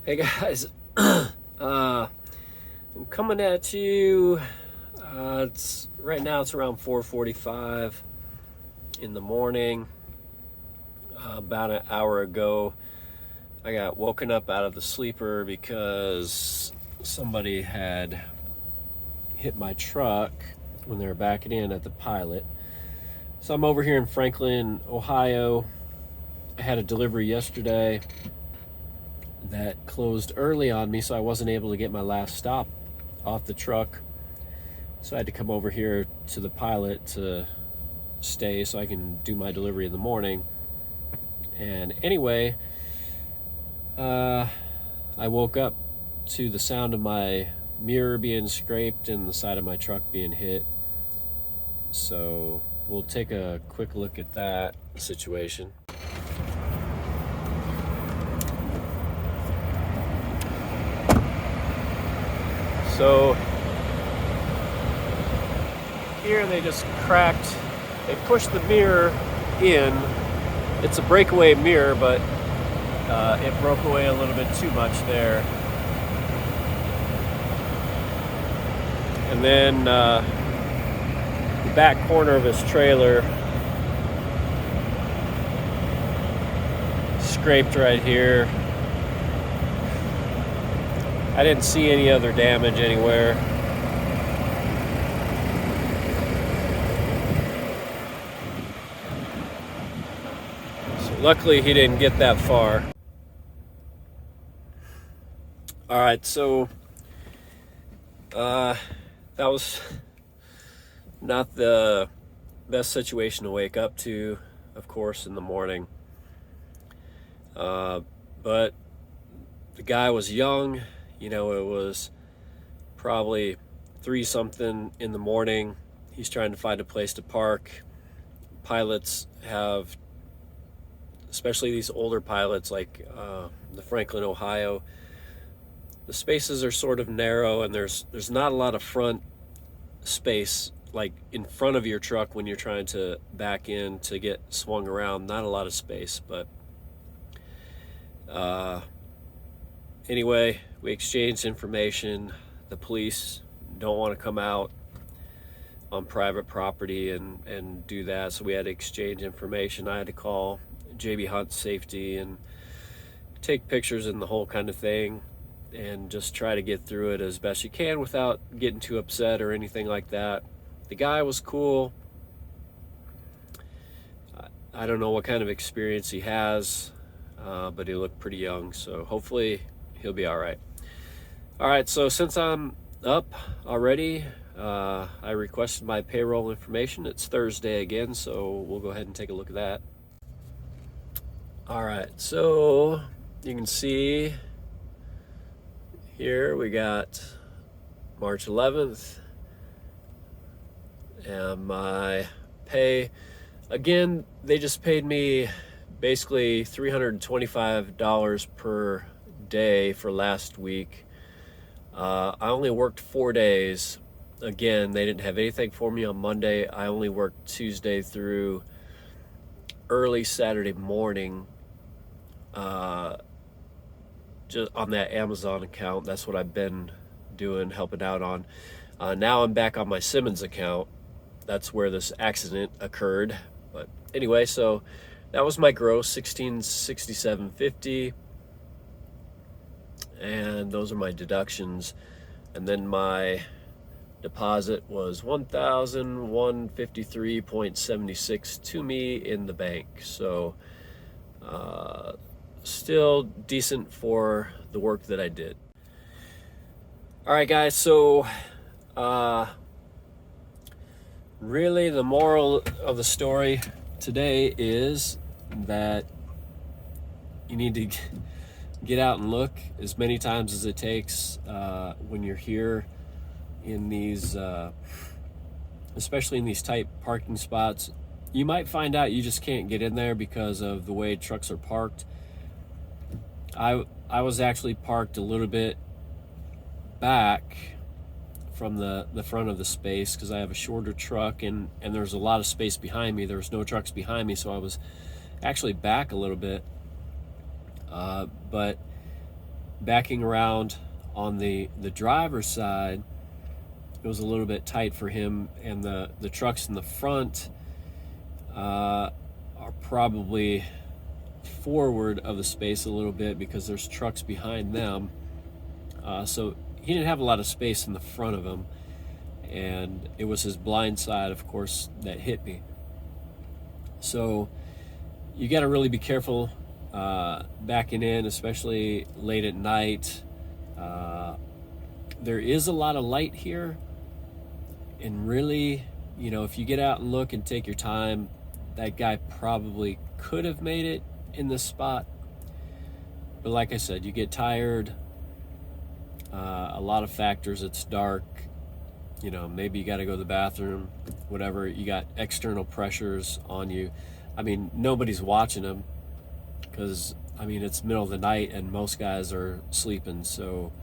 Hey guys, I'm coming at you. It's right now. It's around 4:45 in the morning. About an hour ago, I got woken up out of the sleeper because somebody had hit my truck when they were backing in at the Pilot. So I'm over here in Franklin, Ohio. I had a delivery yesterday that closed early on me, so I wasn't able to get my last stop off the truck. So I had to come over here to the Pilot to stay so I can do my delivery in the morning. And anyway, I woke up to the sound of my mirror being scraped and the side of my truck being hit. So we'll take a quick look at that situation. So here they just cracked, they pushed the mirror in. It's a breakaway mirror, but it broke away a little bit too much there. And then the back corner of his trailer scraped right here. I didn't see any other damage anywhere. So luckily he didn't get that far. All right, so that was not the best situation to wake up to, of course, in the morning. But the guy was young. You know, it was probably 3-something in the morning. He's trying to find a place to park. Pilots have, especially these older Pilots like the Franklin, Ohio, the spaces are sort of narrow, and there's not a lot of front space, like in front of your truck when you're trying to back in to get swung around. Not a lot of space, but anyway, we exchanged information. The police don't want to come out on private property and do that, so we had to exchange information. I had to call JB Hunt Safety and take pictures and the whole kind of thing, and just try to get through it as best you can without getting too upset or anything like that. The guy was cool. I don't know what kind of experience he has, but he looked pretty young, so hopefully he'll be all right. All right, so since I'm up already, I requested my payroll information. It's Thursday again, so we'll go ahead and take a look at that. All right, so you can see here we got March 11th, and my pay, again, they just paid me basically $325 per day for last week. I only worked 4 days. Again, they didn't have anything for me on Monday. I only worked Tuesday through early Saturday morning, just on that Amazon account. That's what I've been doing, helping out on. Now I'm back on my Simmons account. That's where this accident occurred. But anyway, so that was my gross, $1,667.50. And those are my deductions. And then my deposit was $1,153.76 to me in the bank. So still decent for the work that I did. All right, guys, so really the moral of the story today is that you need to get out and look as many times as it takes when you're here in these, especially in these tight parking spots. You might find out you just can't get in there because of the way trucks are parked. I was actually parked a little bit back from the front of the space because I have a shorter truck, and there's a lot of space behind me. There was no trucks behind me, so I was actually back a little bit. But backing around on the driver's side, it was a little bit tight for him, and the trucks in the front are probably forward of the space a little bit because there's trucks behind them. So he didn't have a lot of space in the front of him, and it was his blind side, of course, that hit me. So you got to really be careful backing in, especially late at night. There is a lot of light here, and really, you know, if you get out and look and take your time, that guy probably could have made it in this spot. But like I said, you get tired, a lot of factors. It's dark, you know, maybe you got to go to the bathroom, whatever. You got external pressures on you. I mean, nobody's watching him because, I mean, it's middle of the night and most guys are sleeping. So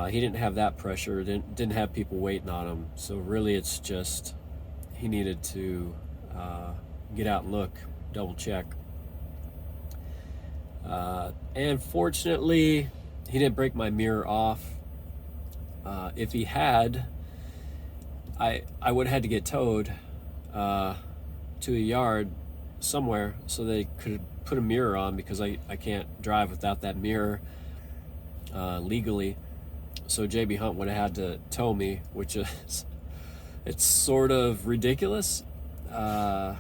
he didn't have that pressure, didn't have people waiting on him. So really it's just he needed to get out and look, double check. And fortunately, he didn't break my mirror off. If he had, I would have had to get towed to a yard somewhere so they could put a mirror on, because I can't drive without that mirror legally. So JB Hunt would have had to tow me, which is, it's sort of ridiculous to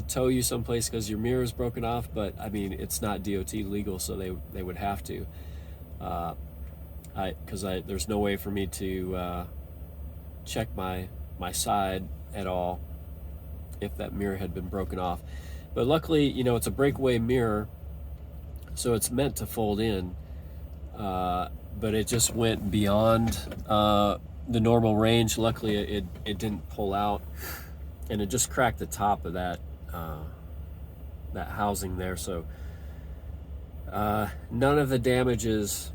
tow you someplace because your mirror is broken off, but I mean, it's not DOT legal, so they would have to. There's no way for me to check my side at all if that mirror had been broken off. But luckily, you know, it's a breakaway mirror, so it's meant to fold in, but it just went beyond the normal range. Luckily, it didn't pull out, and it just cracked the top of that housing there. So none of the damage is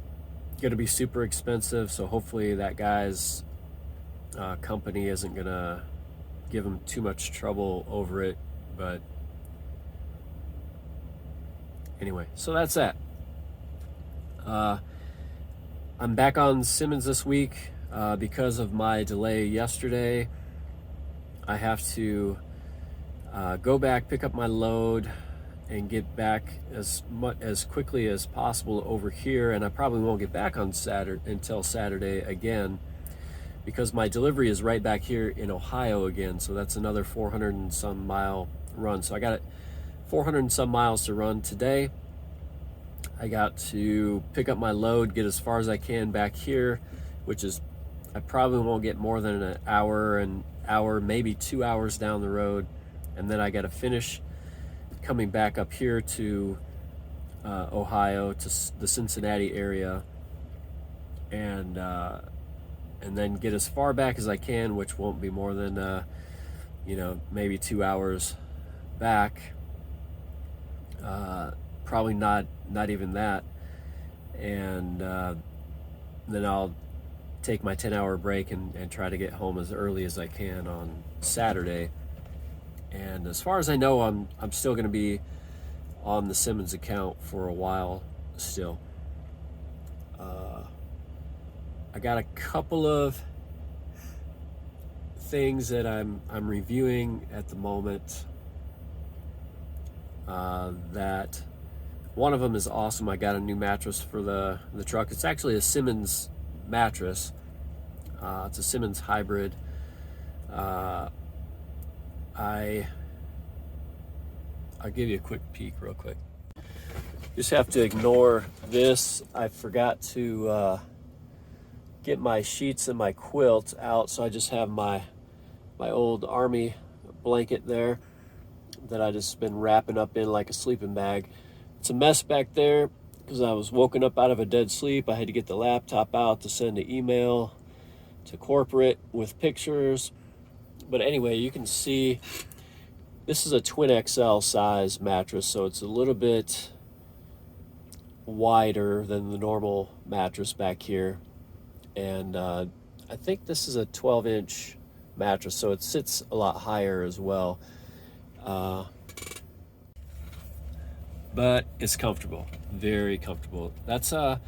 going to be super expensive, so hopefully that guy's company isn't going to give him too much trouble over it. But anyway, so that's that. I'm back on Simmons this week because of my delay yesterday. I have to go back, pick up my load, and get back as quickly as possible over here. And I probably won't get back on until Saturday again, because my delivery is right back here in Ohio again. So that's another 400 and some mile run. So I got 400 and some miles to run today. I got to pick up my load, get as far as I can back here, which is, I probably won't get more than an hour, maybe 2 hours down the road. And then I got to finish coming back up here to Ohio, to the Cincinnati area, and then get as far back as I can, which won't be more than maybe 2 hours back. Probably not even that. And then I'll take my 10-hour break and try to get home as early as I can on Saturday. And as far as I know, I'm still going to be on the Simmons account for a while still. I got a couple of things that I'm reviewing at the moment. That one of them is awesome. I got a new mattress for the truck. It's actually a Simmons mattress. It's a Simmons hybrid. I'll give you a quick peek real quick. Just have to ignore this. I forgot to get my sheets and my quilt out, so I just have my old army blanket there that I just been wrapping up in like a sleeping bag. It's a mess back there because I was woken up out of a dead sleep. I had to get the laptop out to send an email to corporate with pictures. But anyway, you can see this is a twin XL size mattress, so it's a little bit wider than the normal mattress back here. And I think this is a 12-inch mattress, so it sits a lot higher as well. but it's comfortable, very comfortable. That's I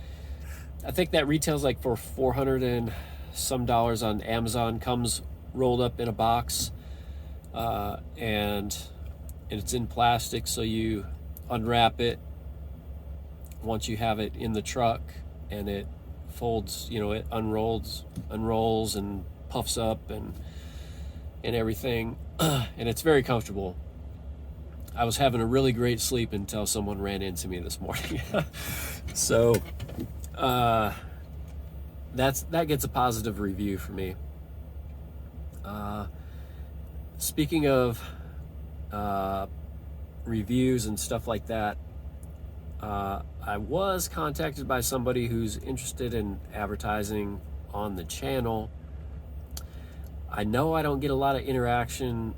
think that retails like for $400 and some on Amazon. Comes rolled up in a box, and it's in plastic, so you unwrap it once you have it in the truck, and it folds, it unrolls and puffs up and everything. And it's very comfortable. I was having a really great sleep until someone ran into me this morning. So that gets a positive review for me. Speaking of reviews and stuff like that, I was contacted by somebody who's interested in advertising on the channel. I know I don't get a lot of interaction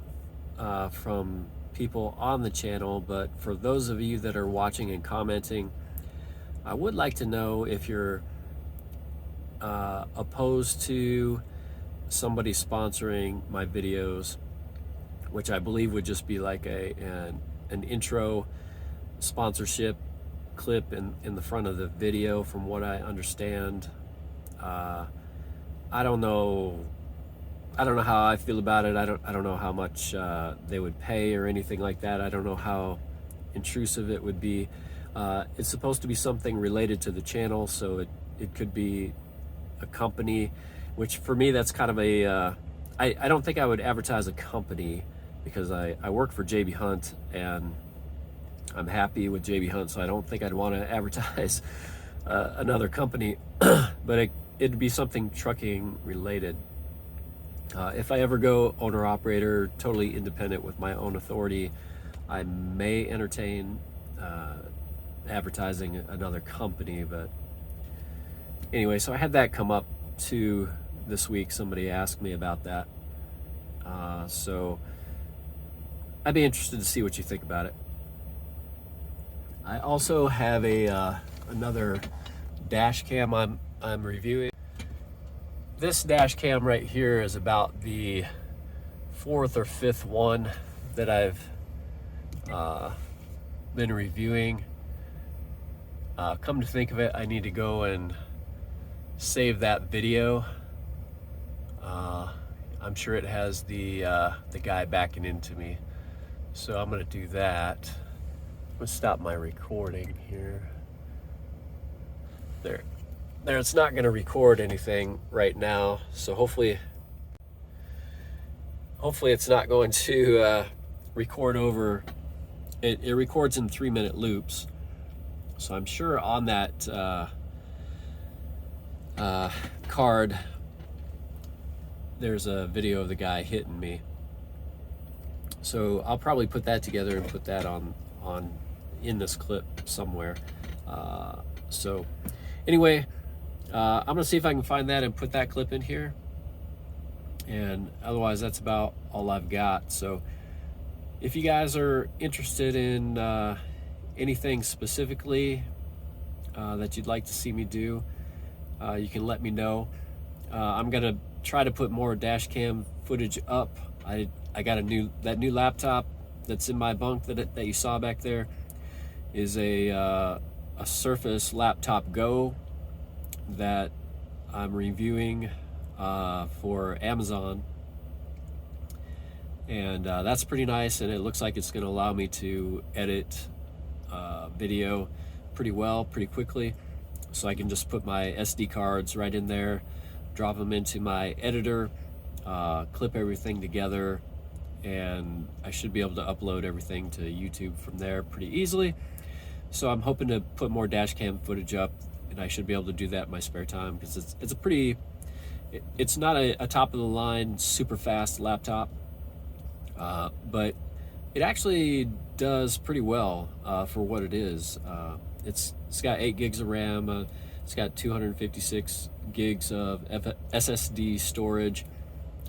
from people on the channel, but for those of you that are watching and commenting, I would like to know if you're opposed to somebody sponsoring my videos, which I believe would just be like an intro sponsorship clip in the front of the video, from what I understand. I don't know how I feel about it. I don't know how much they would pay or anything like that. I don't know how intrusive it would be. It's supposed to be something related to the channel, so it could be a company, which for me, that's kind of a I don't think I would advertise a company, because I work for JB Hunt and I'm happy with JB Hunt, so I don't think I'd want to advertise another company. But it'd be something trucking related. If I ever go owner operator, totally independent with my own authority, I may entertain advertising another company. But anyway, so I had that come up too this week. Somebody asked me about that. So I'd be interested to see what you think about it. I also have another dash cam I'm reviewing. This dash cam right here is about the 4th or 5th one that I've been reviewing. Come to think of it, I need to go and save that video. I'm sure it has the guy backing into me, so I'm gonna do that. Let's stop my recording here. There, it's not going to record anything right now, so hopefully it's not going to record over. It records in 3-minute loops, so I'm sure on that card there's a video of the guy hitting me. So I'll probably put that together and put that on in this clip somewhere. So anyway, I'm gonna see if I can find that and put that clip in here, and otherwise that's about all I've got. So if you guys are interested in anything specifically that you'd like to see me do, you can let me know. I'm gonna try to put more dash cam footage up. I got that new laptop that's in my bunk that you saw back there is a Surface Laptop Go that I'm reviewing for Amazon, and that's pretty nice, and it looks like it's going to allow me to edit video pretty well, pretty quickly, so I can just put my SD cards right in there, drop them into my editor, clip everything together, and I should be able to upload everything to YouTube from there pretty easily. So I'm hoping to put more dash cam footage up, and I should be able to do that in my spare time, because it's not a top of the line super fast laptop, but it actually does pretty well for what it is. It's got 8 gigs of RAM, it's got 256 gigs of SSD storage,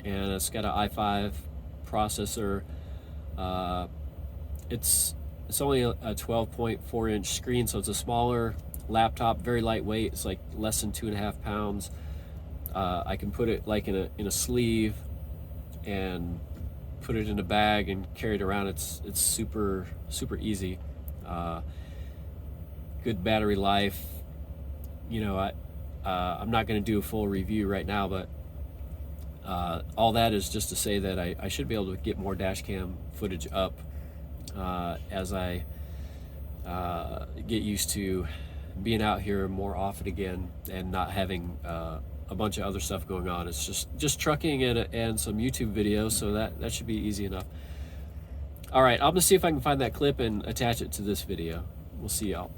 and it's got an i5 processor. It's only a 12.4 inch screen, so it's a smaller laptop, very lightweight. It's like less than 2.5 pounds. I can put it like in a sleeve and put it in a bag and carry it around. It's super easy. good battery life. You know, I'm not going to do a full review right now, but all that is just to say that I should be able to get more dash cam footage up as I get used to being out here more often again and not having a bunch of other stuff going on. It's just trucking and some YouTube videos, so that should be easy enough. All right, I'm gonna see if I can find that clip and attach it to this video. We'll see y'all.